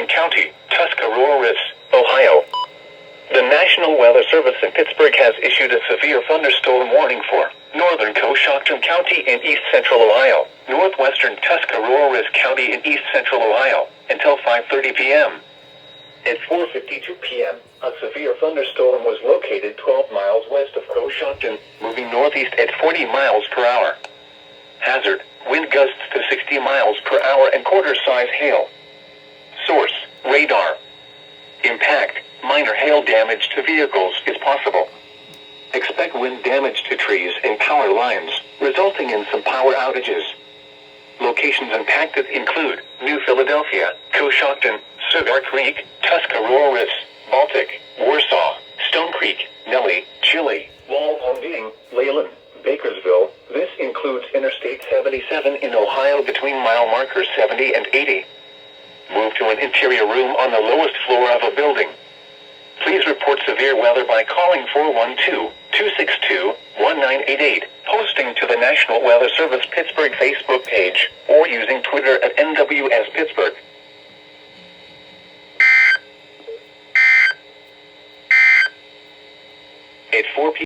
Coshocton County, Tuscarawas, Ohio. The National Weather Service in Pittsburgh has issued a severe thunderstorm warning for northern Coshocton County in east central Ohio, northwestern Tuscarawas County in east central Ohio, until 5:30 p.m. At 4:52 p.m., a severe thunderstorm was located 12 miles west of Coshocton, moving northeast at 40 miles per hour. Hazard, wind gusts to 60 miles per hour and quarter-size hail. Source, radar. Impact, minor hail damage to vehicles is possible. Expect wind damage to trees and power lines, resulting in some power outages. Locations impacted include New Philadelphia, Coshocton, Cigar Creek, Tuscarawas, Baltic, Warsaw, Stone Creek, Nellie, Chile, Walponding, Leyland, Bakersville. This includes Interstate 77 in Ohio between mile markers 70 and 80. Move to an interior room on the lowest floor of a building. Please report severe weather by calling 412-262-1988, posting to the National Weather Service Pittsburgh Facebook page, or using Twitter at NWS Pittsburgh. At 4 p.m.